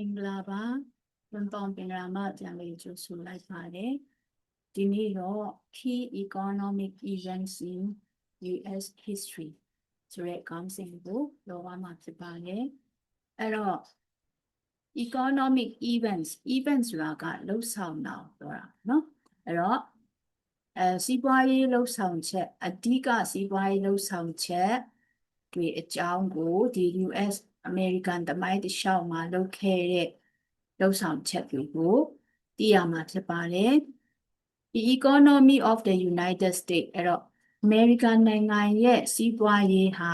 င်္ဂလာပါလွန်ပေါင်းပင်ရာမပြန်လေးကြိုဆိုလိုက်ပါတယ်ဒီနေ့တော့ Key Economic Events in US History ဆိုတဲ့ခေါင်းစဉ်ကိုပြောရမှာဖြစ်ပါတယ်အဲ့တော့ Economic Events ဆိုတာကလှုပ်ဆောင်တာပြောတာနော်အဲ့တော့စီးပွားရေးလှုပ်ဆောင်ချက်အဓိကစီးပွားရေးလှုပ်ဆောင်ချက်တွေအကြောင်းကိုဒီ US American သမိုင်းတစ်လျှောက်မှာလုပ်ခဲ့တဲ့လှုပ်ဆောင်ချက်တွေကိုသိရမှာဖြစ်ပါတယ်ဒီ Economy of the United States အဲ့တော့ American နိုင်ငံရဲ့စီးပွားရေးဟာ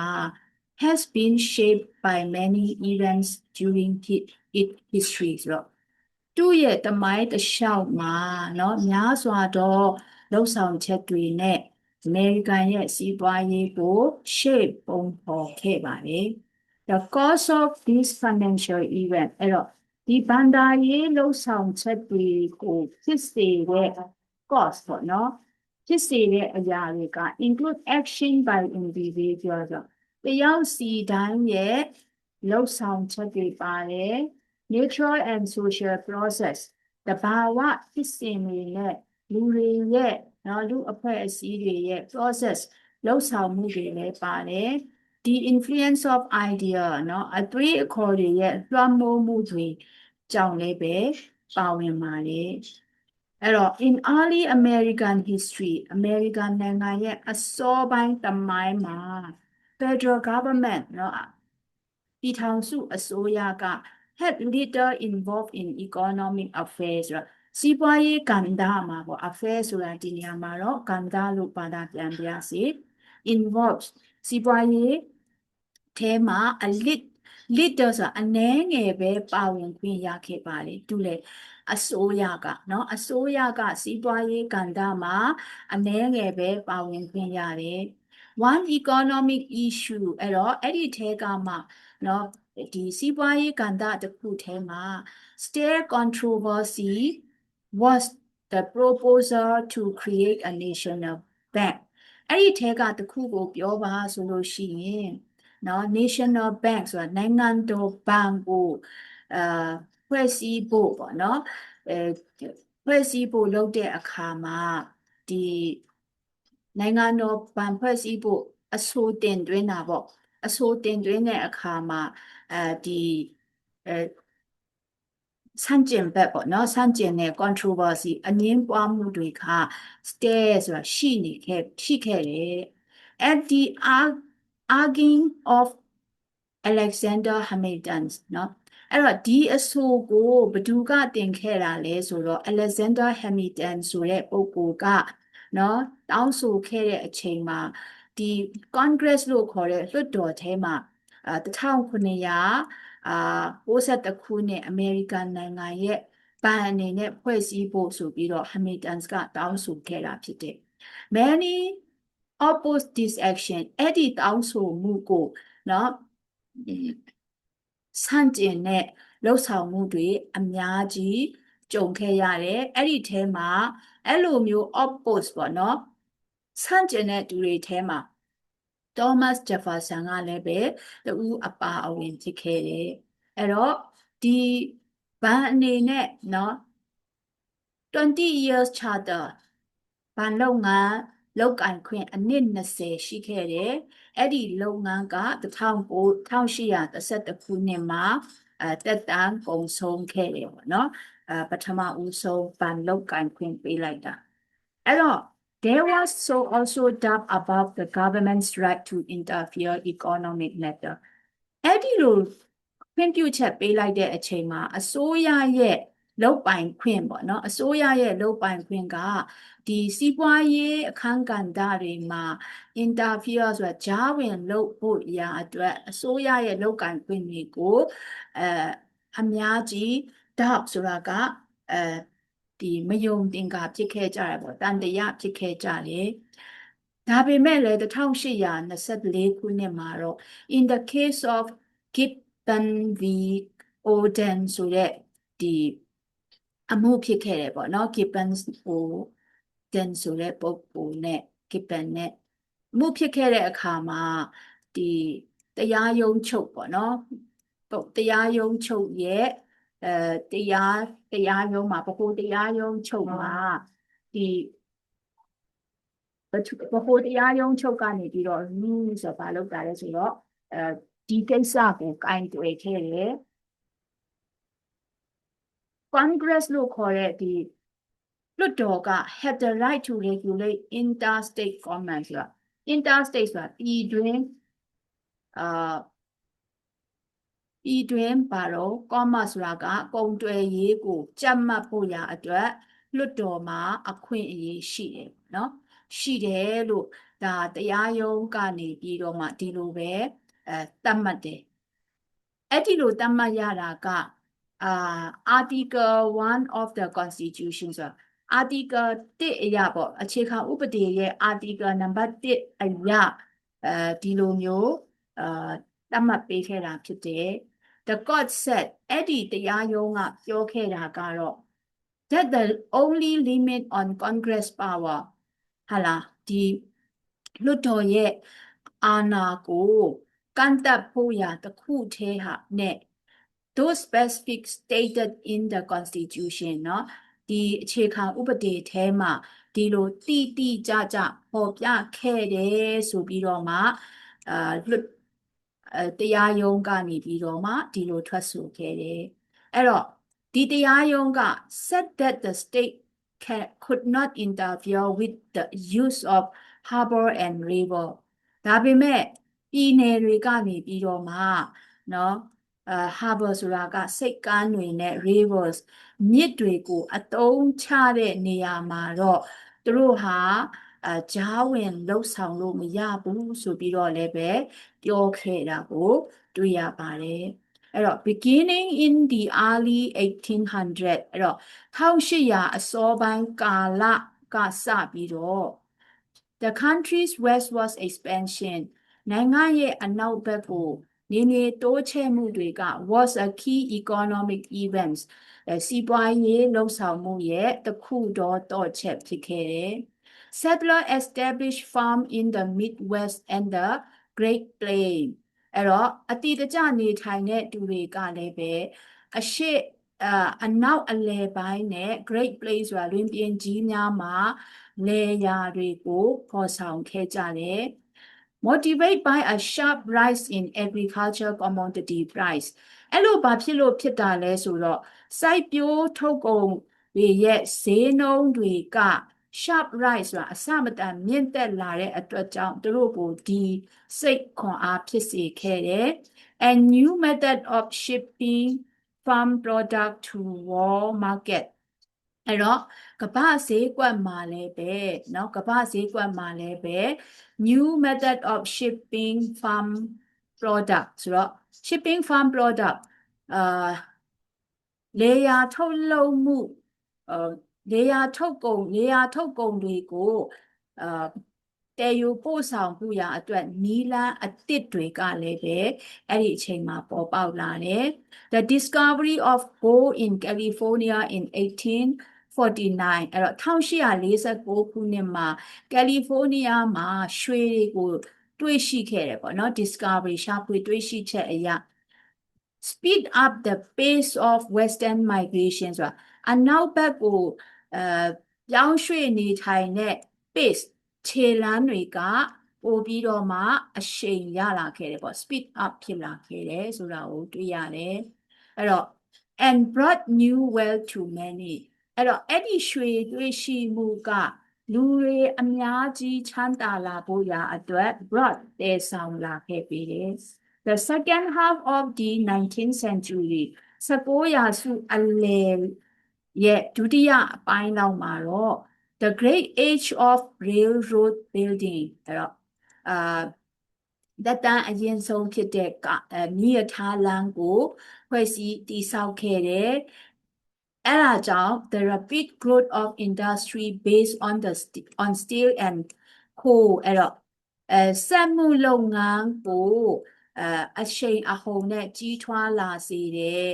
has been shaped by many events during its history ဆိုတော့သူ့ရဲ့သမိုင်းတစ်လျှောက်မှာเนาะများစွာသောလှုပ်ဆောင်ချက်တွေနဲ့ American ရဲ့စီးပွားရေးကို shape ပုံဖော်ခဲ့ပါတယ် The cause of this financial event အဲ့တော့ဒီဘဏ္ဍာရေးလှုပ်ဆောင်ချက်တွေကိုဖြစ်စေတဲ့ cause ပေါ့နော်ဖြစ်စေတဲ့အရာတွေက include action by individual ဆိုတယောက်စီတိုင်းရဲ့လှုပ်ဆောင်ချက်တွေပါတယ် natural and social process တဘာဝဖြစ်စဉ်တွေနဲ့လူတွေရဲ့နော်လူအဖွဲ့အစည်းတွေရဲ့ process လှုပ်ဆောင်မှုတွေလည်းပါတယ်The influence of idea เนาะအသွေးအခေါ်တွေရဲ့လွှမ်းမိုးမှုတွေကြောင့်လည်းပဲပါဝင်ပါတယ်အဲ့တော့ in early American history American နိုင်ငံရဲ့အစောပိုင်းသမိုင်းမှာ federal government เนาะပြည်ထောင်စုအစိုးရက had little involved in economic affairs ဆိုတော့စီးပွားရေးကဏ္ဍမှာပေါ့ affairs ဆိုတာဒီနေရာမှာတော့ကဏ္ဍလို့ဘာသာပြန်ပြစီ involved စီးပွားရေးထဲမှာlittle ဆိုတာအနည်းငယ်ပဲပါဝင်ခွင့်ရခဲ့ပါလေသူလေအစိုးရကเนาะအစိုးရကစီးပွားရေးကဏ္ဍမှာအနည်းငယ်ပဲပါဝင်ခွင့်ရတယ် one economic issue အဲ့တော့အဲ့ဒီထဲကမှเนาะဒီစီးပွားရေးကဏ္ဍတစ်ခုထဲမှာ still controversy was the proposal to create a national bank အဲ့ဒီထဲကတစ်ခုကိုပြောပါဆိုလို့ရှိရင်နော် national bank ဆိုတာနိုင်ငံတော်ဘဏ်ကိုဖွဲ့စည်းဖို့ပေါ့နော်ဖွဲ့စည်းဖို့လုပ်တဲ့အခါမှာဒီနိုင်ငံတော်ဘဏ်ဖွဲ့စည်းဖို့အဆိုတင်သွင်းတာပေါ့အဆိုတင်သွင်းတဲ့အခါမှာဒီဆန့်ကျင်ဘက်ပေါ့နော်ဆန့်ကျင်တဲ့ controversy အငြင်းပွားမှုတွေက stay ဆိုတာရှိခဲ့တယ် at the arguing of Alexander Hamilton เนาะအဲ့တော့ဒီအဆိုကိုဘယ်သူကတင်ခဲ့တာလဲဆိုတော့ Alexander Hamilton ဆိုတဲ့ပုဂ္ဂိုလ်ကเนาะတောင်းဆိုခဲ့တဲ့အချိန်မှာဒီ Congress လို့ခေါ်တဲ့လွှတ်တော်ထဲမှာ1990ခုနှစ်အမေရိကန်နိုင်ငံရဲ့ဘဏ်အနေနဲ့ဖွဲ့စည်းဖို့ဆိုပြီးတော့ Hamilton ကတောင်းဆိုခဲ့တာဖြစ်တယ် Many oppose this action အဲ့ဒီတောင်းဆိုမှုကိုเนาะဆန့်ကျင်တဲ့လှုပ်ဆောင်မှုတွေအများကြီးကြုံခဲ့ရတယ်အဲ့ဒီထဲမှာအဲ့လိုမျိုး oppose ပေါ့နော်ဆန့်ကျင်တဲ့သူတွေထဲမှာ Thomas Jefferson ကလည်းပဲတူအပါအဝင်ဖြစ်ခဲ့တယ်အဲ့တော့ဒီဘဏ်အနေနဲ့เนาะ20 years charter ဘဏ်လုပ်ငန်းလုပ်ကင်ခွင့်အနှစ်20ရှိခဲ့တယ်အဲ့ဒီလုပ်ငန်းက1812ခုနှစ်မှာတက်တန်းကုန်ဆုံးခဲ့တယ်ပေါ့နော်ပထမဦးဆုံးဘဏ်လုပ်ကင်ခွင့်ပေးလိုက်တာအဲ့တော့ there was also doubt about the government's right to interfere economic matter အဲ့ဒီလိုခွင့်ပြုချက်ပေးလိုက်တဲ့အချိန်မှာအစိုးရရဲ့လုပ်ပိုင်ခွင့်ပေါ့နော်အစိုးရရဲ့လုပ်ပိုင်ခွင့်ကဒီစီးပွားရေးအခန်းကဏ္ဍတွေမှာ interfere ဆိုတာကြားဝင်လုပ်ဖို့ရာအတွက်အစိုးရရဲ့လုပ်ကိုင်ခွင့်တွေကိုအများကြီး doubt ဆိုတာကဒီမယုံတင်ကာဖြစ်ခဲ့ကြတယ်ပေါ့တန်တရားဖြစ်ခဲ့ကြတယ်ဒါပေမဲ့လည်း1824ခုနှစ်မှာတော့ in the case of Gibbon v. Oden ဆိုတဲ့ဒီအမှုဖြစ်ခဲ့တယ်ပေါ့နော် Gibbon ဆိုတဲ့ပုဂ္ဂိုလ်နဲ့ Gibbon နဲ့အမှုဖြစ်ခဲ့တဲ့အခါမှာဒီတရားရုံးချုပ်ပေါ့နော်တရားရုံးချုပ်ရဲ့ တရားရုံးမှာဗဟိုတရားရုံးချုပ်မှာဒီဗဟိုတရားရုံးချုပ်ကနေပြီးတော့ rule ဆိုဘာလုပ်တာလဲဆိုတော့ဒီကိစ္စကိုကင်တွယ်ခဲ့တယ် Congress လို့ခေါ်တဲ့ဒီလွှတ်တော်က have the right to regulate interstate commerce ဆိုတာ interstate ဆိုတာပြည်တွင်းဘာလို့ commerce ဆိုတာကကုန်သွယ်ရေးကိုကြပ်မတ်ဖို့ရအတွက်လွှတ်တော်မှာအခွင့်အရေးရှိတယ်နော်ရှိတယ်လို့ဒါတရားရုံးကနေပြီးတော့မှဒီလိုပဲသတ်မှတ်တယ်အဲ့ဒီလိုသတ်မှတ်ရတာကArticle 1 of the Constitution ဆိုတာ Article 1အရာပေါ့အခြေခံဥပဒေရဲ့ Article number 1အရာဒီလိုမျိုးသတ်မှတ်ပေးခဲ့တာဖြစ်တယ် The court said အဲ့ဒီတရားရုံးကပြောခဲ့တာကတော့ that the only limit on Congress power ဟာလားဒီလွှတ်တော်ရဲ့အာဏာကိုကန့်သတ်ဖို့ရတစ်ခုထဲဟာနဲ့ those specific stated in the constitution เนาะဒီအခြေခံဥပဒေထဲမှာဒီလိုတိကျပေါ်ပြခဲ့တယ်ဆိုပြီးတော့မှတရားရုံးကနေပြီးတော့မှဒီလိုထွက်ဆိုခဲ့တယ်အဲ့တော့ဒီတရားရုံးက said that the state could not interfere with the use of harbor and river ဒါပေမဲ့ပြည်နယ်တွေကနေပြီးတော့မှเนาะharbor ဆိုတာကစိတ်ကမ်းတွေနဲ့ rivers မြစ်တွေကိုအသုံးချတဲ့နေရာမှာတော့သူတို့ဟာကြားဝင်လှုပ်ဆောင်လို့မရဘူးဆိုပြီးတော့လည်းပဲပြောခဲ့တာကိုတွေ့ရပါတယ်အဲ့တော့ beginning in the early 1800 အဲ့တော့1800အစောပိုင်းကာလကစပြီးတော့ the country's westward expansion နိုင်ငံရဲ့အနောက်ဘက်ကိုနေတိုးချဲ့မှုတွေက was a key economic events စီးပွားရေးလှုပ်ဆောင်မှုရဲ့တစ်ခုတော့ချက်ဖြစ်ခဲ့တယ် settler established farm in the Midwest and the Great Plains အဲ့တော့အတိအကျနေထိုင်တဲ့သူတွေကလည်းပဲအနောက်အလယ်ပိုင်းနဲ့ Great Plains ဆိုတာလွင်ပြင်ကြီးများမှာလေယာတွေကိုဖော်ဆောင်ခဲ့ကြတယ် motivated by a sharp rise in agriculture commodity price အဲ့လိုဘာဖြစ်လို့ဖြစ်တာလဲဆိုတော့စိုက်ပျိုးထုတ်ကုန်တွေရဲ့ဈေးနှုန်းတွေက sharp rise ဆိုတာအဆမတန်မြင့်တက်လာတဲ့အတွက်ကြောင့်သူတို့ကိုဒီစိတ်ခွန်အားဖြစ်စေခဲ့တယ် and new method of shipping farm product to world market အဲ့တော့ကမ္ဘာဈေးကွက်မှာလည်းပဲเนาะကမ္ဘာဈေးကွက်မှာလည်းပဲ new method of shipping farm product ဆိုတော့ shipping farm product လေယာထုတ်လုပ်မှုလေယာထုတ်ကုန်တွေကိုတည်ယူပို့ဆောင်မှုရာအတွက်နီးလန်းအသစ်တွေကလည်းပဲအဲ့ဒီအချိန်မှာပေါ်ပေါက်လာတယ် The discovery of gold in California in 1849အဲ့တော့1849ခုနှစ်မှာကယ်လီဖိုးနီးယားမှာရွှေတွေကိုတွေ့ရှိခဲ့တယ်ပေါ့နော် discovery ရှာဖွေတွေ့ရှိချက်အရ speed up the pace of western migration ဆိုတာအနောက်ဘက်ကိုပြောင်းရွှေ့နေထိုင်တဲ့ pace ခြေလမ်းတွေကပို့ပြီးတော့မှအရှိန်ရလာခဲ့တယ်ပေါ့ speed up ဖြစ်လာခဲ့တယ်ဆိုတာကိုတွေ့ရတယ်အဲ့တော့ and brought new wealth to many အဲ့တော့အဲ့ဒီရွှေတွေ့ရှိမှုကလူတွေအများကြီးချမ်းသာလာဖို့ရာအတွက် brought တည်ဆောင်လာခဲ့ပြီတယ် The second half of the 19th century 19ရာစုအလယ်ရဲ့ဒုတိယအပိုင်းလောက်မှာတော့ the great age of railroad building အဲ့တော့သက်တမ်းအရင်ဆုံးဖြစ်တဲ့မြစ်ရထားလမ်းကိုဖွဲ့စည်းတည်ဆောက်ခဲ့တယ်အဲ့ဒါကြောင့် the rapid growth of industry based on steel and coal အဲ့တော့စက်မှုလုပ်ငန်းကိုအရှိန်အဟုန်နဲ့ကြီးထွားလာစေတယ်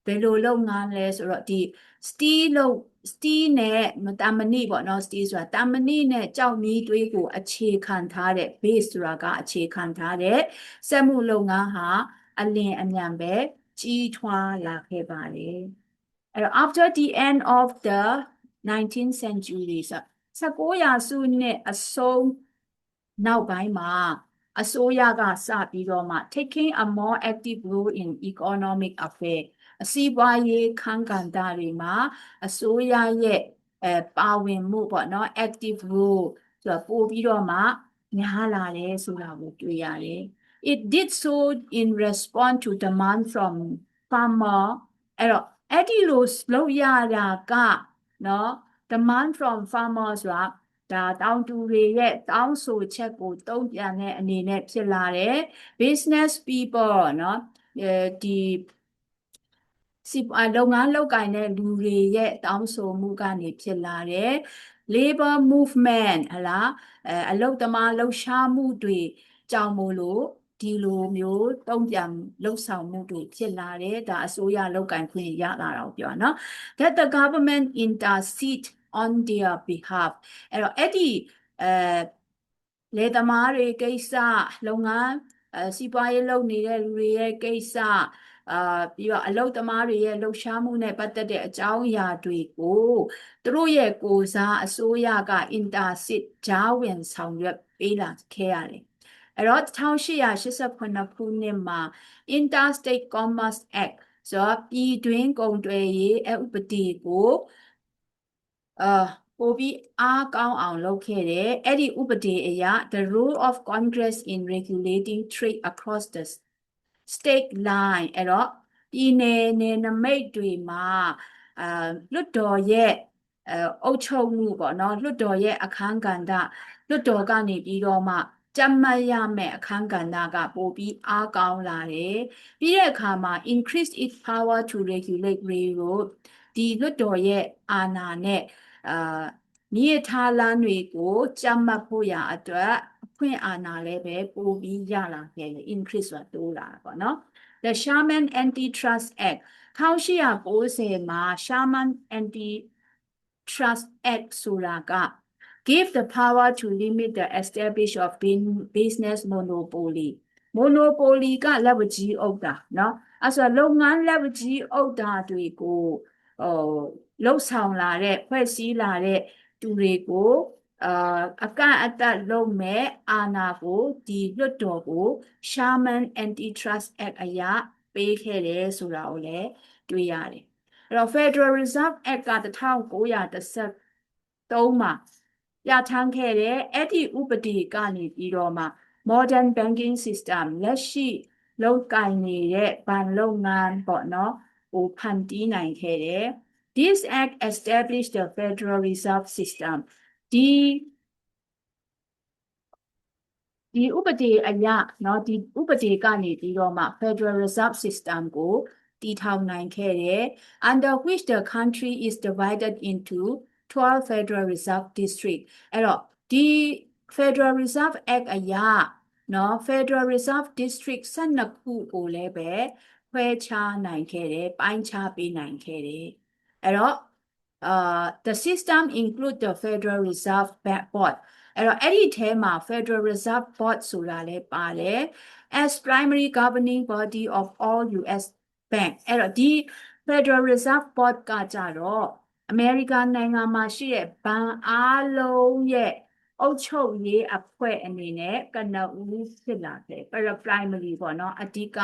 ဘယ်လိုလုပ်ငန်းလဲဆိုတော့ဒီ steel နဲ့တာမဏိပေါ့နော် steel ဆိုတာတာမဏိနဲ့ကြောက်မီးသွေးကိုအခြေခံထားတဲ့ base ဆိုတာကအခြေခံထားတဲ့စက်မှုလုပ်ငန်းဟာအလင်းအမြန်ပဲ ကြီးထွားလာခဲ့ပါတယ်အဲ့တော့ after the end of the 19th century 19ရာစုနှစ်အဆုံးနောက်ပိုင်းမှာအစိုးရကစပြီးတော့မှ taking a more active role in economic affairs စီးပွားရေးခန်းကဏ္ဍတွေမှာအစိုးရရဲ့ပါဝင်မှုပေါ့နော် active role ဆိုတော့ပို့ပြီးတော့မှများလာတယ်ဆိုတာကိုတွေ့ရတယ် It did so in response to demand from farmer အဲ့တော့အဲ့ဒီလိုလုပ်ရတာကနော် demand from farmer ဆိုတာဒါတောင်သူတွေရဲ့တောင်းဆိုချက်ကိုတုံ့ပြန်တဲ့အနေနဲ့ဖြစ်လာတယ် business people နော်ဒီလုပ်ငန်းလုပ်ကိုင်တဲ့လူတွေရဲ့တောင်းဆိုမှုကနေဖြစ်လာတယ် labor movement ဟလားအလုပ်သမားလှုပ်ရှားမှုတွေကြောင့်မို့လို့ဒီလိုမျိုးတုံ့ပြန်လှုပ်ဆောင်မှုတွေဖြစ်လာတယ်ဒါအစိုးရလုပ်ကိုင်ခွင့်ရလာတော့ပြောနော် that the government intercede on their behalf အဲ့တော့အဲ့ဒီလယ်သမားတွေကိစ္စလုပ်ငန်းစီးပွားရေးလုပ်နေတဲ့လူတွေရဲ့ကိစ္စပြီးတော့အလုပ်သမားတွေရဲ့လှုပ်ရှားမှုနဲ့ပတ်သက်တဲ့အကြောင်းအရာတွေကိုသူတို့ရဲ့ကိုယ်စားအစိုးရက intercede ကြားဝင်ဆောင်ရွက်ပေးလာခဲ့ရတယ်အဲ့တော့1889ခုနှစ်မှာ Interstate Commerce Act ဆိုတော့ပြည်တွင်းကုန်သွယ်ရေးဥပဒေကိုပိုပြီးအားကောင်းအောင်လုပ်ခဲ့တယ်အဲ့ဒီဥပဒေအရ the role of Congress in regulating trade across the state line အဲ့တော့ပြည်နယ်နယ်နိမိတ်တွေမှာလွှတ်တော်ရဲ့အုပ်ချုပ်မှုပေါ့နော်လွှတ်တော်ရဲ့အခန်းကဏ္ဍလွှတ်တော်ကနေပြီးတော့မှကြက်မှတ်ရမယ့်အခန်းကဏ္ဍကပိုပြီးအားကောင်းလာတယ်ပြီးတဲ့အခါမှာ increase its power to regulate railroad ဒီလွှတ်တော်ရဲ့အာဏာနဲ့မြေထားလမ်းတွေကိုကြက်မှတ်ဖို့ရာအတွက်အခွင့်အာဏာလည်းပဲပိုပြီးရလာခဲ့တယ် increase ဆိုတာတိုးလာတာပေါ့နော် The Sherman Antitrust Act 1890မှာ Sherman Antitrust Act ဆိုတာက give the power to limit the establishment of business monopoly monopoly ကလက်ဝကြီးအုပ်တာเนาะအဲ့ဆိုလုပ်ငန်းလက်ဝကြီးအုပ်တာတွေကိုလှုပ်ဆောင်လာတဲ့ဖွဲ့စည်းလာတဲ့သူတွေကိုအကန့်အသတ်လုပ်မဲ့အာဏာကိုဒီလွှတ်တော်ကို Sherman Antitrust Act အရပေးခဲ့တယ်ဆိုတာကိုလည်းတွေ့ရတယ်အဲ့တော့ Federal Reserve Act က1913မှာပြဋ္ဌာန်းခဲ့တယ်အဲ့ဒီဥပဒေကနေပြီးတော့မှ modern banking system လက်ရှိလုပ်ကိုင်နေတဲ့ဘဏ်လုပ်ငန်းပေါ့နော်ဟိုဖန်တီးနိုင်ခဲ့တယ် This act established the Federal Reserve System ဒီဥပဒေအရเนาะဒီဥပဒေကနေပြီးတော့မှ Federal Reserve System ကိုတည်ထောင်နိုင်ခဲ့တယ် under which the country is divided into 12 Federal Reserve District အဲ့တော့ဒီ Federal Reserve Act အရเนาะ Federal Reserve District 12ခုကိုလည်းပဲခွဲခြားနိုင်ခဲ့တယ်ပိုင်းခြားပေးနိုင်ခဲ့တယ်အဲ့တော့the system include the Federal Reserve Board အဲ့တော့အဲ့ဒီထဲမှာ Federal Reserve Board ဆိုတာလည်းပါတယ် as primary governing body of all US bank အဲ့တော့ဒီ Federal Reserve Board ကကြတော့အမေရိကန်နိုင်ငံမှာရှိတဲ့ဘဏ်အားလုံးရဲ့အုပ်ချုပ်ရေးအဖွဲ့အနေနဲ့ကနဦးဖြစ်လာတယ် primary ပေါ့နော်အဓိက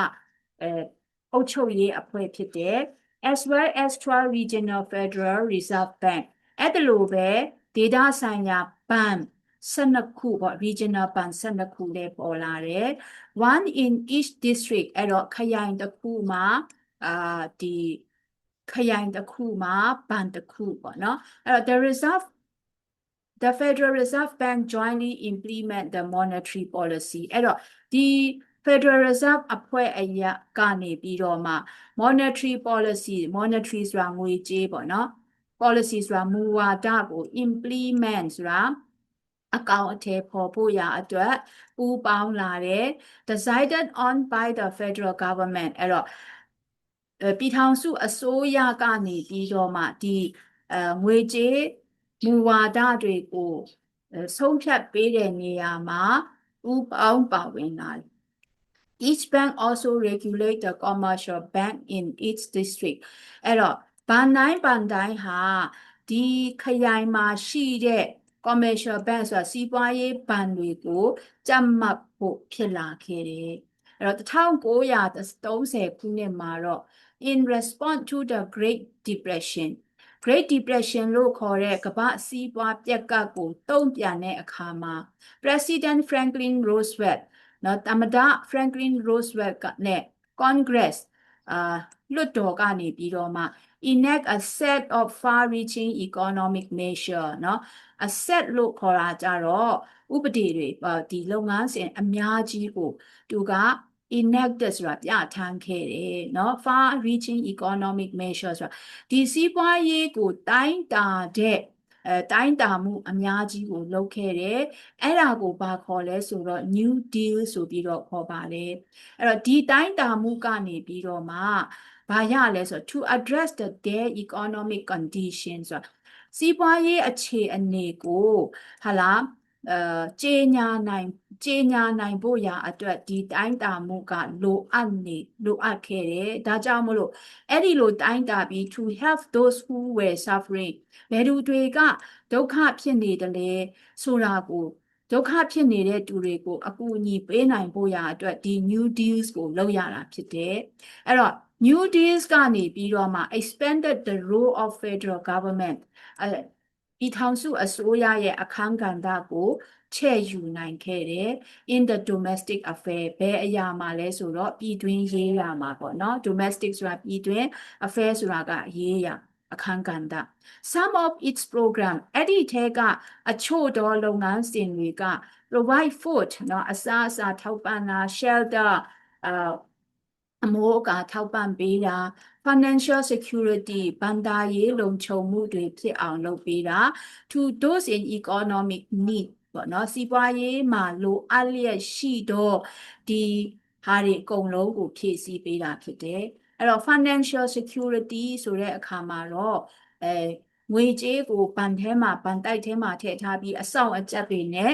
အုပ်ချုပ်ရေးအဖွဲ့ဖြစ်တယ် as well as 12 regional Federal Reserve Bank အဲ့ဒါလိုပဲဒေသဆိုင်ရာဘဏ်12ခုပေါ့ regional ဘဏ်12ခုလည်းပေါ်လာတယ် one in each district အဲ့တော့ခရိုင်တစ်ခုမှာဒီခရိုင်တစ်ခုမှာဘဏ်တစ်ခုပေါ့နော်အဲ့တော့ the Federal Reserve Bank jointly implement the monetary policy အဲ့တော့ဒီ Federal Reserve အဖွဲ့အရကနေပြီးတော့မှ monetary policy monetary ဆိုတာငွေကြေးပေါ့နော် policy ဆိုတာမူဝါဒကို implement ဆိုတာအကောင်အထည်ဖော်ဖို့ရာအတွက်ပူးပေါင်းလာတယ် decided on by the federal government အဲ့တော့ပြည်ထောင်စုအစိုးရကနေပြီးတော့မှဒီငွေကြေးမူဝါဒတွေကိုဆုံးဖြတ်ပေးတဲ့နေရာမှာပူးပေါင်းပါဝင်လာတယ် Each bank also regulate the commercial bank in each district အဲ့တော့ဘဏ်တိုင်းဟာဒီခရိုင်မှာရှိတဲ့ commercial bank ဆိုတာစီးပွားရေးဘဏ်တွေကိုကြပ်မတ်ဖို့ဖြစ်လာခဲ့တယ်အဲ့တော့1930ခုနှစ်မှာတော့ in response to the Great Depression လို့ခေါ်တဲ့ကမ္ဘာစီးပွားပျက်ကပ်ကိုတုံ့ပြန်တဲ့အခါမှာ President Franklin Roosevelt နော်သမ္မတ Franklin Roosevelt နဲ့ Congress လွှတ်တော်ကနေပြီးတော့မှ enact a set of far-reaching economic measure နော် a set လို့ခေါ်တာကြတော့ဥပဒေတွေဒီလုပ်ငန်းစဉ်အများကြီးကိုသူက enacted ဆိုတာပြဋ္ဌာန်းခဲ့တယ်เนาะ far reaching economic measures ဆိုတာဒီစီးပွားရေးကိုတိုင်းတာမှုအများကြီးကိုလုပ်ခဲ့တယ်အဲ့ဒါကိုဘာခေါ်လဲဆိုတော့ New Deal ဆိုပြီးတော့ခေါ်ပါတယ်အဲ့တော့ဒီတိုင်းတာမှုကနေပြီးတော့မှဘာရလဲဆိုတော့ to address their economic conditions ဆိုတာစီးပွားရေးအခြေအနေကိုဟာလားကြေညာနိုင်ဖို့ရာအတွက်ဒီတိုင်းတာမှုကလိုအပ်ခဲ့တယ်ဒါကြောင့်မလို့အဲ့ဒီလိုတိုင်းတာပြီး to help those who were suffering ဘယ်သူတွေကဒုက္ခဖြစ်နေတယ်လဲဆိုတာကိုဒုက္ခဖြစ်နေတဲ့သူတွေကိုအကူအညီပေးနိုင်ဖို့ရာအတွက်ဒီ new deals ကိုလုပ်ရတာဖြစ်တယ်အဲ့တော့ new deals ကနေပြီးတော့မှ expanded the role of federal government ပြည်ထောင်စုအစိုးရရဲ့အခန်းကဏ္ဍကိုချဲ့ယူနိုင်ခဲ့တယ် in the domestic affair ဘယ်အရာမှာလဲဆိုတော့ပြည်တွင်းရေးရာမှာပေါ့နော် domestic ဆိုတာပြည်တွင်း affair ဆိုတာကရေးရာအခန်းကဏ္ဍ some of its program အဲ့ဒီထဲကအချို့သောလုပ်ငန်းစဉ်တွေက provide food เนาะအစားအစာထောက်ပံ့တာ shelter အမိုးအကာထောက်ပံ့ပေးတာ financial security ဘဏ္ဍာရေးလုံခြုံမှုတွေဖြစ်အောင်လုပ်ပေးတာ to those in economic need ပေါ့နော်စီးပွားရေးမှာလိုအပ်လျက်ရှိတော့ဒီဟာတွေအကုန်လုံးကိုဖြည့်ဆည်းပေးတာဖြစ်တယ်အဲ့တော့ financial security ဆိုတဲ့အခါမှာတော့ငွေကြေးကိုဘဏ်တိုက်ထဲမှာထည့်ထားပြီးအဆောင်အကျပ်တွေနဲ့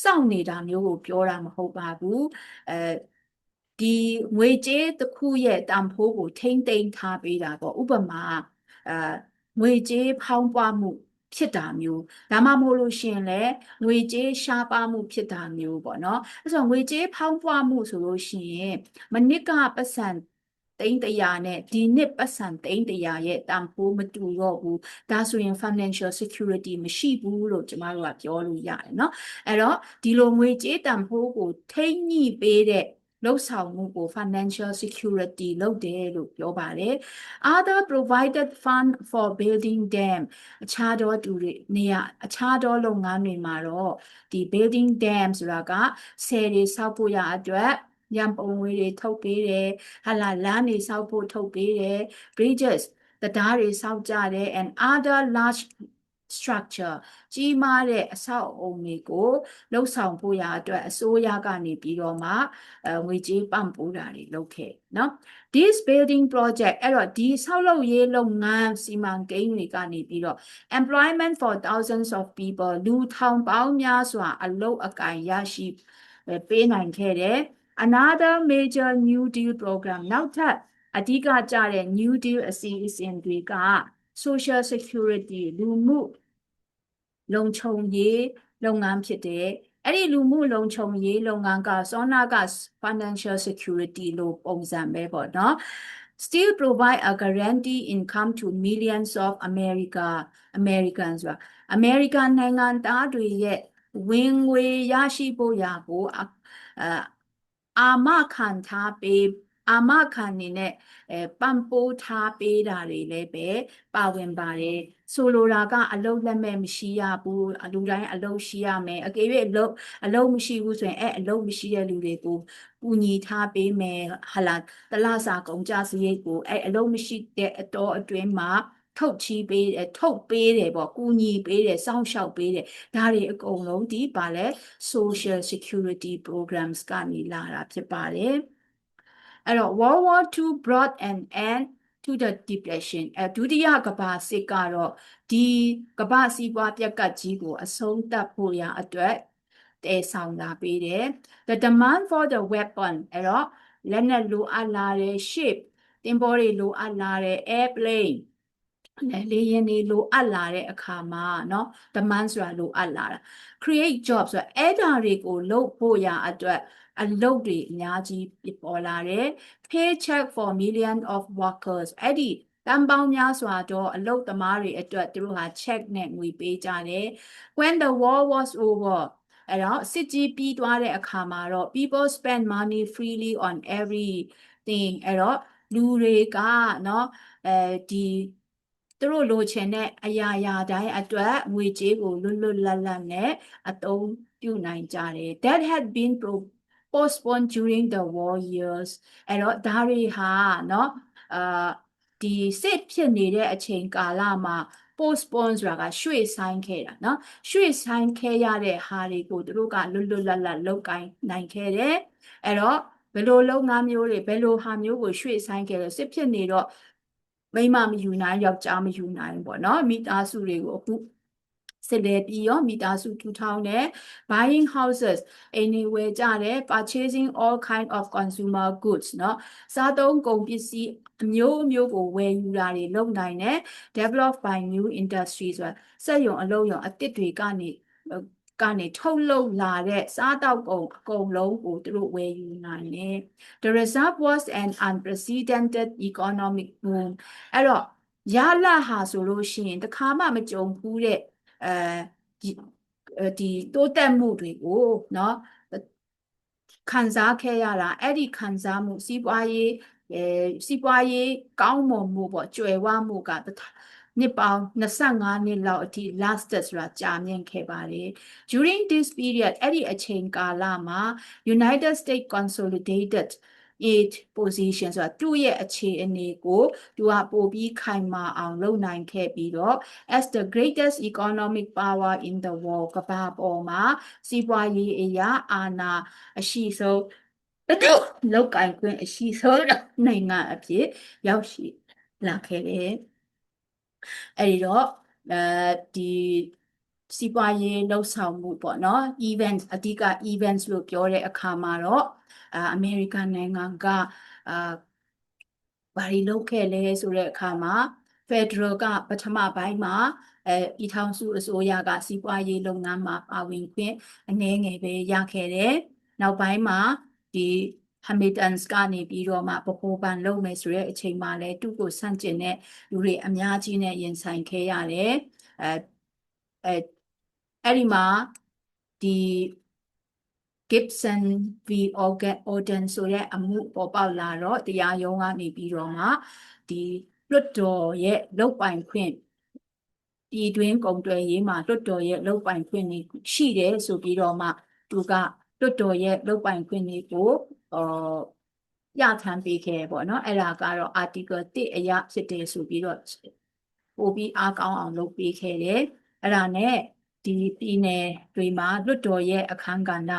စောင့်နေတာမျိုးကိုပြောတာမဟုတ်ပါဘူးဒီငွေကြေးတစ်ခုရဲ့တန်ဖိုးကိုထိမ့်သိမ်းထားပေးတာပေါ့ဥပမာငွေကြေးဖောင်းပွားမှုဖြစ်တာမျိုးဒါမှမဟုတ်လို့ရှိရင်လည်းငွေကြေးရှားပါမှုဖြစ်တာမျိုးပေါ့နော်အဲ့ဆိုငွေကြေးဖောင်းပွားမှုဆိုလို့ရှိရင်မနစ်ကပတ်စံ300နဲ့ဒီနှစ်ပတ်စံ300ရဲ့တန်ဖိုးမတူတော့ဘူးဒါဆိုရင် financial security မရှိဘူးလို့ကျမတို့ကပြောလို့ရတယ်เนาะအဲ့တော့ဒီလိုငွေကြေးတန်ဖိုးကိုထိမ့်ညှိပေးတဲ့လှုပ်ဆောင်မှုကို financial security လုပ်တယ်လို့ပြောပါတယ် other provided fund for building dam အခြားသောလုပ်ငန်းတွေမှာတော့ဒီ building dam ဆိုတာကဆည်တွေဆောက်ဖို့ရအတွက်ရန်ပုံငွေတွေထုတ်ပေးတယ်ဟာလာလမ်းတွေဆောက်ဖို့ထုတ်ပေးတယ် bridges တရားတွေဆောက်ကြတယ် and other large structure ကြီးမားတဲ့အဆောက်အအုံတွေကိုလှုပ်ဆောင်ဖို့ရအတွက်အစိုးရကနေပြီးတော့မှငွေကြေးပံ့ပိုးတာတွေလုပ်ခဲ့เนาะ this building project အဲ့တော့ဒီဆောက်လုပ်ရေးလုပ်ငန်းစီမံကိန်းတွေကနေပြီးတော့ employment for thousands of people လူထောင်ပေါင်းများစွာအလုပ်အကိုင်ရရှိပေးနိုင်ခဲ့တယ် another major new deal program နောက်ထပ်အဓိကကျတဲ့ new deal အစီအစဉ်တွေက social security လူမှုလုံခြုံရေးလုပ်ငန်းဖြစ်တယ်အဲ့ဒီလူမှုလုံခြုံရေးလုပ်ငန်းကစောနာက financial security လို့ပုံစံပဲပေါ့နော် still provide a guarantee income to millions of Americans ဆိုတာ American နိုင်ငံသားတွေရဲ့ဝင်ငွေရရှိဖို့ရာကိုအာမခံနေနဲ့ပံ့ပိုးထားပေးတာတွေလည်းပဲပါဝင်ပါတယ်ဆိုလိုတာကအလုပ်လက်မဲ့မရှိရဘူးလူတိုင်းအလုပ်ရှိရမယ်အကယ်၍အလုပ်မရှိဘူးဆိုရင်အလုပ်မရှိတဲ့လူတွေကိုကူညီထားပေးမယ်ဟာလာတလစာကုန်ကြစရိတ်ကိုအလုပ်မရှိတဲ့အတော်အတွင်းမှာထုတ်ပေးတယ်ပေါ့ကူညီပေးတယ်စောင့်ရှောက်ပေးတယ်ဒါတွေအကုန်လုံးဒီပါလဲ social security programs ကနေလာတာဖြစ်ပါတယ်အဲ့တော့ World War II brought an end to the depression ဒုတိယကမ္ဘာစစ်ကတော့ဒီကမ္ဘာစီးပွားပျက်ကပ်ကြီးကိုအဆုံးသတ်ဖို့ရအတွက်တည်ဆောင်လာပေးတယ် the demand for the weapon အဲ့တော့ လက်နက်လိုအပ်လာတဲ့ ship သင်္ဘောတွေလိုအပ်လာတဲ့ airplane လေယာဉ်တွေလိုအပ်လာတဲ့အခါမှာเนาะ demand ဆိုတာလိုအပ်လာတာ create job ဆိုတာအဲ့ဒါတွေကိုလုပ်ဖို့ရအတွက်အလုပ်တွေအများကြီးပေါ်လာတယ် paycheck for million of workers အဲ့ဒီတန်ပေါင်းများစွာတော့အလုပ်သမားတွေအတွက်သူတို့ဟာ check နဲ့ငွေပေးကြတယ် when the war was over အဲ့တော့စစ်ကြီးပြီးသွားတဲ့အခါမှာတော့ people spend money freely on everything အဲ့တော့လူတွေကเนาะဒီသူတို့လိုချင်တဲ့အရာရာတိုင်းအတွက်ငွေကြေးကိုလွတ်လွတ်လပ်လပ်နဲ့အသုံးပြုနိုင်ကြတယ် that had been postponed during the war years အဲ့တော့ဒါတွေဟာเนาะဒီစစ်ဖြစ်နေတဲ့အချိန်ကာလမှာ postpone ဆိုတာကရွှေ့ဆိုင်းခဲ့တာเนาะရွှေ့ဆိုင်းခဲ့ရတဲ့ဟာတွေကိုသူတို့ကလွတ်လွတ်လပ်လပ်လုပ်ကိုင်နိုင်ခဲ့တယ်အဲ့တော့ဘယ်လိုလုပ်ငန်းမျိုးတွေဘယ်လိုဟာမျိုးကိုရွှေ့ဆိုင်းခဲ့လဲစစ်ဖြစ်နေတော့မိမမယူနိုင်ယောက်ျားမယူနိုင်ပေါ့เนาะမိသားစုတွေကိုအခုစစ်လေပြီးရောမိသားစုထူထောင်တယ် buying houses အိမ်တွေဝယ်ကြတယ် purchasing all kind of consumer goods เนาะစားသုံးကုန်ပစ္စည်းအမျိုးမျိုးကိုဝယ်ယူတာတွေလုပ်နိုင်တယ် develop by new industry ဆိုတာစက်ရုံအလုပ်ရုံအသစ်တွေကနေထုတ်လုပ်လာတဲ့စားတောက်ကုန်အကုန်လုံးကိုသူတို့ဝယ်ယူနိုင်တယ် The result was an unprecedented economic boom အဲ့တော့ရလဟာဆိုလို့ရှိရင်တခါမှမကြုံဘူးတဲ့ဒီတိုးတက်မှုတွေကိုเนาะခံစားခဲ့ရတာအဲ့ဒီခံစားမှုစီးပွားရေးကောင်းမွန်မှုပေါ့ကြွယ်ဝမှုကနှစ်ပေါင်း25နှစ်လောက်အထိ lasted ဆိုတာကြာမြင့်ခဲ့ပါတယ် during this period အဲ့ဒီအချိန်ကာလမှာ United States consolidated its position ဆိုတာသူ့ရဲ့အခြေအနေကိုသူကပိုပြီးခိုင်မာအောင်လုပ်နိုင်ခဲ့ပြီးတော့ as the greatest economic power in the world ကမ္ဘာပေါ်မှာစီးပွားရေးအရာအာဏာအရှိဆုံးလောက်ကိုင်ခွင့်အရှိဆုံးနိုင်ငံအဖြစ်ရောက်ရှိလာခဲ့တယ်အဲ့ဒီတော့ဒီစီးပွားရေးလှုပ်ဆောင်မှုပေါ့နော် event အဓိက events လို့ပြောတဲ့အခါမှာတော့အမေရိကန်နိုင်ငံကဘာတွေလုပ်ခဲ့လဲဆိုတဲ့အခါမှာ Federal ကပထမပိုင်းမှာပြည်ထောင်စုအစိုးရကစီးပွားရေးလုပ်ငန်းမှာပါဝင်ခွင့်အနည်းငယ်ပဲရခဲ့တယ်နောက်ပိုင်းမှာဒီ Hamiltons ကနေပြီးတော့မှဗဟိုဘဏ်လုပ်မယ်ဆိုတဲ့အချိန်မှာလည်းသူ့ကိုဆန့်ကျင်တဲ့လူတွေအများကြီးနဲ့ရင်ဆိုင်ခဲ့ရတယ်အဲ့ဒီမှာဒီ Gibson v. Orden ဆိုတဲ့အမှုပေါ်ပေါက်လာတော့တရားရုံးကနေပြီးတော့မှဒီလွှတ်တော်ရဲ့လုပ်ပိုင်ခွင့်ပြည်တွင်းကုန်သွယ်ရေးမှာလွှတ်တော်ရဲ့လုပ်ပိုင်ခွင့်တွေရှိတယ်ဆိုပြီးတော့မှသူကလွှတ်တော်ရဲ့လုပ်ပိုင်ခွင့်တွေကိုပြဋ္ဌာန်းပေးခဲ့ပေါ့နော်အဲ့ဒါကတော့ article 1အရဖြစ်တယ်ဆိုပြီးတော့ပို့ပြီးအားကောင်းအောင်လုပ်ပေးခဲ့တယ်အဲ့ဒါနဲ့ဒီပြည်နယ်တွေမှာလွှတ်တော်ရဲ့အခမ်းကဏ္ဍ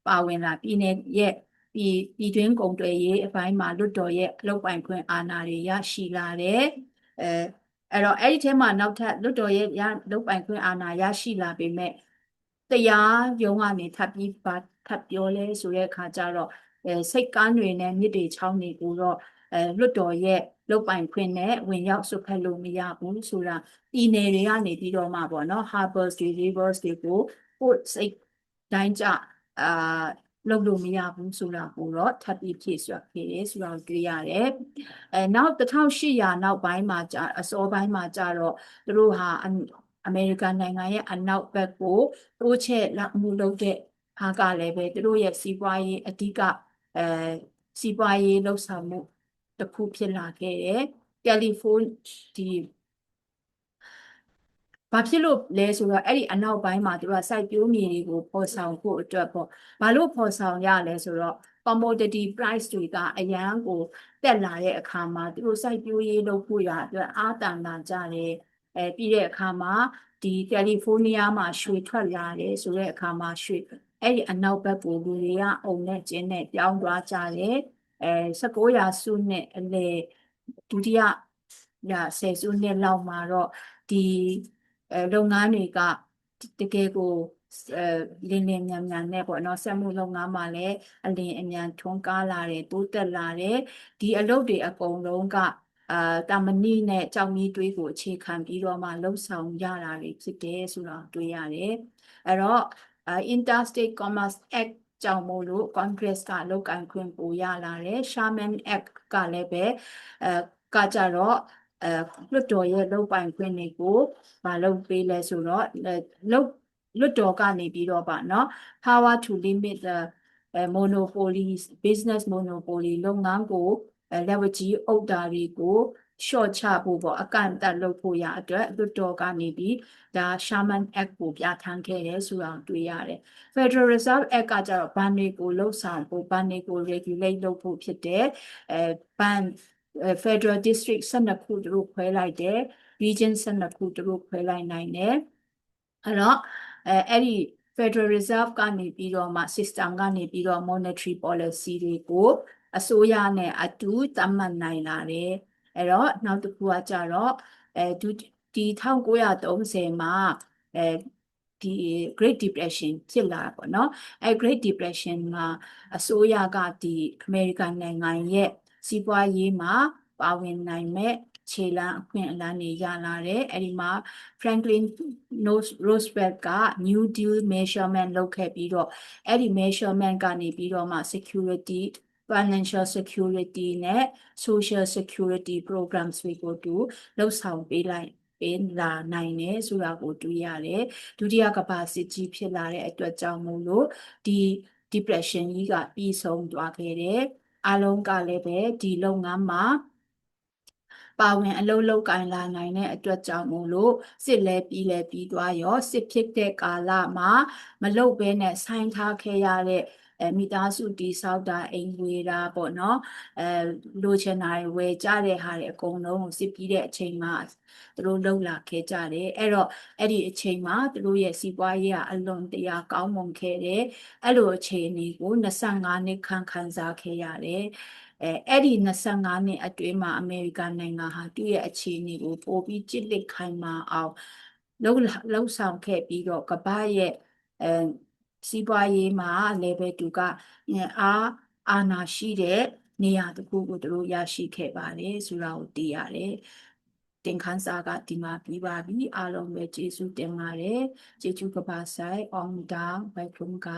ပါဝင်လာပြည်နယ်ရဲ့ပြည်တွင်းကုန်သွယ်ရေးအပိုင်းမှာလွှတ်တော်ရဲ့လုပ်ပိုင်ခွင့်အာဏာတွေရရှိလာတယ်အဲ့တော့အဲ့ဒီထဲမှာနောက်ထပ်လွှတ်တော်ရဲ့လုပ်ပိုင်ခွင့်အာဏာရရှိလာပေမဲ့တရားရုံးကနေထပ်ပြောလဲဆိုတဲ့အခါကျတော့စိတ်ကမ်းတွေနဲ့မြစ်တွေချောင်းတွေကိုတော့လွှတ်တော်ရဲ့လုပ်ပိုင်ခွင့်နဲ့ဝင်ရောက်ဆွတ်ဖက်လို့မရဘူးဆိုတာပြည်နယ်တွေကနေပြီးတော့မှပေါ့နော် harbors တွေ rivers တွေကိုပို့စိတ်တိုင်းကြလုပ်လို့မရဘူးဆိုတာကိုတော့ထပ်ပြီးဖြည့်စွက်ခဲ့တယ်ဆိုတာကိုတွေ့ရတယ်နောက်1800နောက်ပိုင်းမှာအစောပိုင်းမှာကြတော့သူတို့ဟာအမေရိကန်နိုင်ငံရဲ့အနောက်ဘက်ကိုတိုးချဲ့မှုလုပ်တဲ့ဟာကလည်းပဲသူတို့ရဲ့စီးပွားရေးအဓိကစီးပွားရေးလှုပ်ဆောင်မှုတစ်ခုဖြစ်လာခဲ့တယ်ကယ်လီဖိုးဒီဘာဖြစ်လို့လဲဆိုတော့အဲ့ဒီအနောက်ပိုင်းမှာသူကစိုက်ပျိုးမြေတွေကိုပေါ်ဆောင်ဖို့အတွက်ပေါ့ဘာလို့ပေါ်ဆောင်ရလဲဆိုတော့ commodity price တွေကအရန်ကိုတက်လာတဲ့အခါမှာသူတို့စိုက်ပျိုးရေးလုပ်ဖို့ရအတွက်အားတန်လာကြတယ်ပြီးတဲ့အခါမှာဒီကယ်လီဖိုးနီးယားမှာရွှေထွက်လာတယ်ဆိုတဲ့အခါမှာရွှေအဲ့ဒီအနောက်ဘက်ကိုလူတွေကအုံနဲ့ကျင်းနဲ့ပြောင်းသွားကြတယ်1900စုနှစ်အလယ်ဒုတိယ10စုနှစ်လောက်မှာတော့ဒီလုပ်ငန်းတွေကတကယ်ကို လင်းလင်းမြန်မြန်နဲ့ပေါ့နော်စက်မှုလုပ်ငန်းမှာလည်းအလင်းအမြန်ထွန်းကားလာတယ်တိုးတက်လာတယ်ဒီအလုပ်တွေအကုန်လုံးကတာမဏိနဲ့ကြောင်မီးသွေးကိုအခြေခံပြီးတော့မှလှုပ်ဆောင်ရတာတွေဖြစ်တယ်ဆိုတာတွေ့ရတယ်အဲ့တော့Interstate Commerce Act ကြောင့်မို့လို့ Congress ကလုပ်ကိုင်ခွင့်ပိုရလာတယ် Sherman Act ကလည်းပဲကကြတော့လွှတ်တော်ရဲ့လုပ်ပိုင်ခွင့်တွေကိုမလုပ်ပေးလဲဆိုတော့လွှတ်တော်ကနေပြီးတော့ပါเนาะ power to limit the monopoly business monopoly လုပ်ငန်းကိုလက်ဝကြီးအုပ်တာတွေကို short ချဖို့ပေါ့အကန့်အသတ်လုပ်ဖို့ရအတွက်လွှတ်တော်ကနေပြီးဒါ Sherman Act ကိုပြဋ္ဌာန်းခဲ့တယ်ဆိုတာတွေ့ရတယ် Federal Reserve Act ကကြတော့ဘဏ်တွေကိုလှုပ်ဆောင်ဖို့ဘဏ်တွေကို regulate လုပ်ဖို့ဖြစ်တယ်ဘဏ်Federal District 12ခုသူတို့ခွဲလိုက်တယ် Region 12ခုသူတို့ခွဲလိုက်နိုင်တယ်အဲ့တော့အဲ့ဒီ Federal Reserve ကနေပြီးတော့မှ system ကနေပြီးတော့ monetary policy တွေကိုအစိုးရနဲ့အတူသတ်မှတ်နိုင်လာတယ်အဲ့တော့နောက်တစ်ခုကကြတော့ဒီ1930မှာဒီ Great Depression ဖြစ်လာပေါ့နော်အဲ Great Depression မှာအစိုးရကဒီ American နိုင်ငံရဲ့စီးပွားရေးမှာပါဝင်နိုင်မဲ့ခြေလှမ်းအခွင့်အလမ်းတွေရလာတယ်အဲ့ဒီမှာ Franklin Roosevelt က New Deal measurement လုပ်ခဲ့ပြီးတော့အဲ့ဒီ measurement ကနေပြီးတော့မှ security financial security နဲ့ social security programs တွေကိုသူလှုပ်ဆောင်ပေးလာနိုင်တယ်ဆိုတာကိုတွေ့ရတယ်ဒုတိယကမ္ဘာစစ်ကြီးဖြစ်လာတဲ့အတွက်ကြောင့်မို့လို့ဒီ depression ကြီးကပြီးဆုံးသွားခဲ့တယ်အားလုံးကလည်းပဲဒီလုပ်ငန်းမှာပါဝင်အလုပ်လုပ်ကိုင်လာနိုင်တဲ့အတွက်ကြောင့်မို့လို့စစ်လဲပြီးသွားရောစစ်ဖြစ်တဲ့ကာလမှာမလုပ်ဘဲနဲ့ဆိုင်းထားခဲ့ရတဲ့မိသားစုတီဆောက်တာအိမ်ဝေတာပေါ့နော်လိုချင်တာတွေဝယ်ကြတဲ့ဟာတွေအကုန်လုံးကိုစစ်ပြီးတဲ့အချိန်မှာသူတို့လှုပ်လာခဲ့ကြတယ်အဲ့တော့အဲ့ဒီအချိန်မှာသူတို့ရဲ့စီးပွားရေးကအလွန်တရာကောင်းမွန်ခဲ့တယ်အဲ့လိုအခြေအနေကို25နှစ်ခံစားခဲ့ရတယ်အဲ့ဒီ25နှစ်အတွင်းမှာအမေရိကန်နိုင်ငံဟာသူ့ရဲ့အခြေအနေကိုပိုပြီးကြစ်လက်ခိုင်မာအောင်လှုပ်ဆောင်ခဲ့ပြီးတော့ကမ္ဘာရဲ့စီးပွားရေးမှာလည်းပဲသူကအာဏာရှိတဲ့နေရာတစ်ခုကိုသူတို့ရရှိခဲ့ပါတယ်ဆိုတာကိုသိရတယ်တင်ခန်းစာကဒီမှာပြီးပါပြီအားလုံးပဲကျေးဇူးတင်ပါတယ်ကျေးဇူးကပါဆိုင်အောင်တောင်းဘိုက်ခုံက